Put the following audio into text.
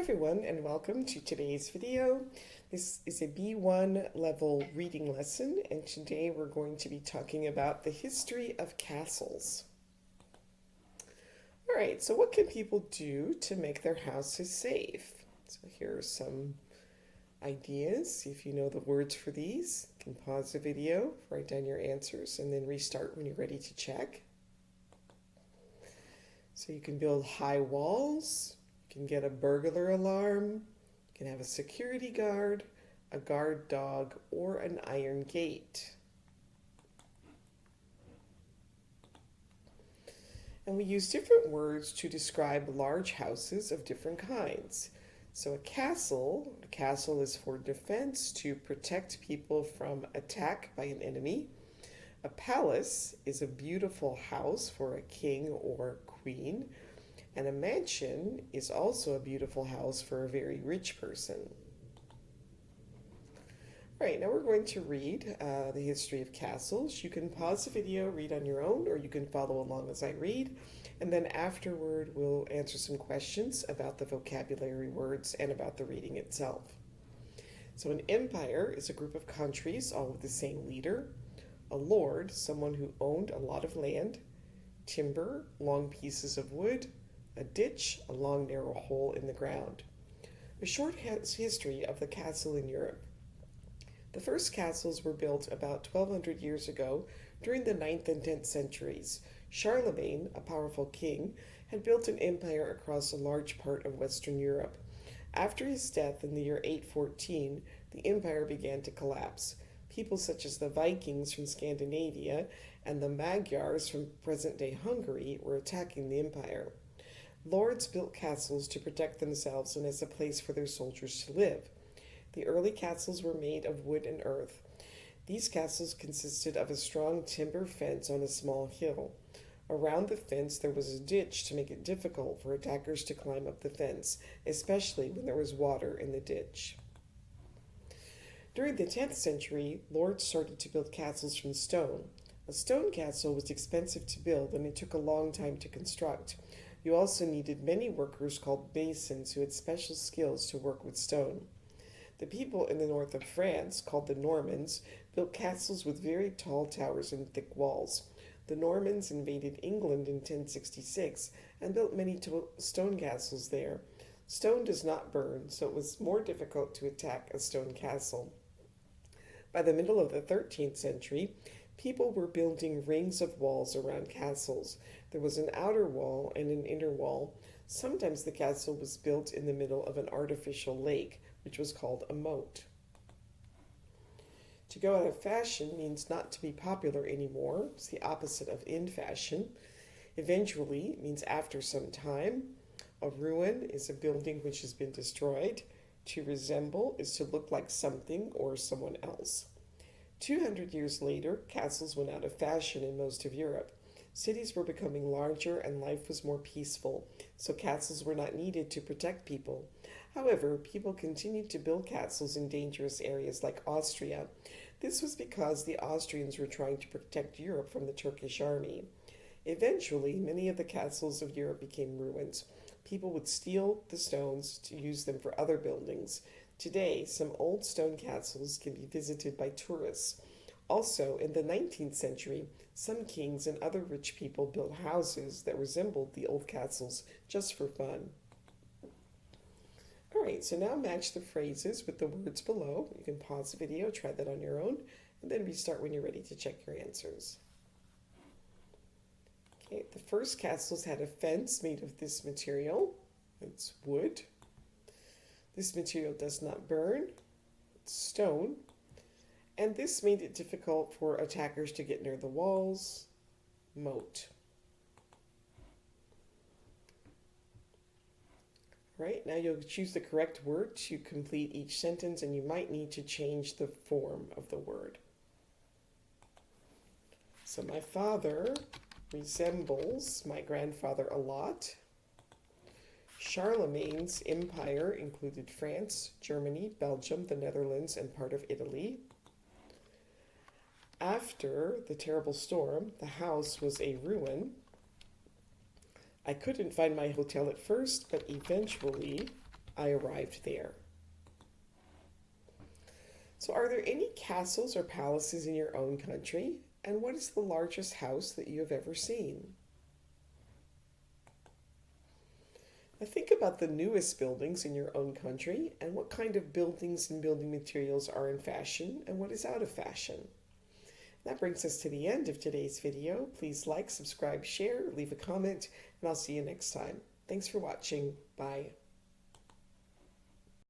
Everyone, and welcome to today's video. This is a B1 level reading lesson, and today we're going to be talking about the history of castles. All right, so what can people do to make their houses safe? So here are some ideas. See if you know the words for these. You can pause the video, write down your answers, and then restart when you're ready to check. So you can build high walls. You can get a burglar alarm, you can have a security guard, a guard dog, or an iron gate. And we use different words to describe large houses of different kinds. So a castle is for defense to protect people from attack by an enemy. A palace is a beautiful house for a king or queen. And a mansion is also a beautiful house for a very rich person. All right, now we're going to read the history of castles. You can pause the video, read on your own, or you can follow along as I read. And then afterward, we'll answer some questions about the vocabulary words and about the reading itself. So an empire is a group of countries, all with the same leader. A lord, someone who owned a lot of land. Timber, long pieces of wood. A ditch, a long narrow hole in the ground. A short history of the castle in Europe. The first castles were built about 1200 years ago during the 9th and 10th centuries. Charlemagne, a powerful king, had built an empire across a large part of Western Europe. After his death in the year 814, the empire began to collapse. People such as the Vikings from Scandinavia and the Magyars from present-day Hungary were attacking the empire. Lords built castles to protect themselves and as a place for their soldiers to live. The early castles were made of wood and earth. These castles consisted of a strong timber fence on a small hill. Around the fence there was a ditch to make it difficult for attackers to climb up the fence, especially when there was water in the ditch. During the 10th century, lords started to build castles from stone. A stone castle was expensive to build and it took a long time to construct. You also needed many workers called masons who had special skills to work with stone. The people in the north of France, called the Normans, built castles with very tall towers and thick walls. The Normans invaded England in 1066 and built many stone castles there. Stone does not burn, so it was more difficult to attack a stone castle. By the middle of the 13th century, people were building rings of walls around castles. There was an outer wall and an inner wall. Sometimes the castle was built in the middle of an artificial lake, which was called a moat. To go out of fashion means not to be popular anymore. It's the opposite of in fashion. Eventually means after some time. A ruin is a building which has been destroyed. To resemble is to look like something or someone else. 200 years later, castles went out of fashion in most of Europe. Cities were becoming larger and life was more peaceful, so castles were not needed to protect people. However, people continued to build castles in dangerous areas like Austria. This was because the Austrians were trying to protect Europe from the Turkish army. Eventually, many of the castles of Europe became ruins. People would steal the stones to use them for other buildings. Today, some old stone castles can be visited by tourists. Also, in the 19th century, some kings and other rich people built houses that resembled the old castles just for fun. All right, so now match the phrases with the words below. You can pause the video, try that on your own, and then restart when you're ready to check your answers. Okay, the first castles had a fence made of this material. It's wood. This material does not burn. It's stone. And this made it difficult for attackers to get near the walls. Moat. Right, now you'll choose the correct word to complete each sentence, and you might need to change the form of the word. So my father resembles my grandfather a lot. Charlemagne's empire included France, Germany, Belgium, the Netherlands, and part of Italy. After the terrible storm, the house was a ruin. I couldn't find my hotel at first, but eventually I arrived there. So, are there any castles or palaces in your own country? And what is the largest house that you have ever seen? Now, think about the newest buildings in your own country and what kind of buildings and building materials are in fashion and what is out of fashion. That brings us to the end of today's video. Please like, subscribe, share, leave a comment, and I'll see you next time. Thanks for watching. Bye.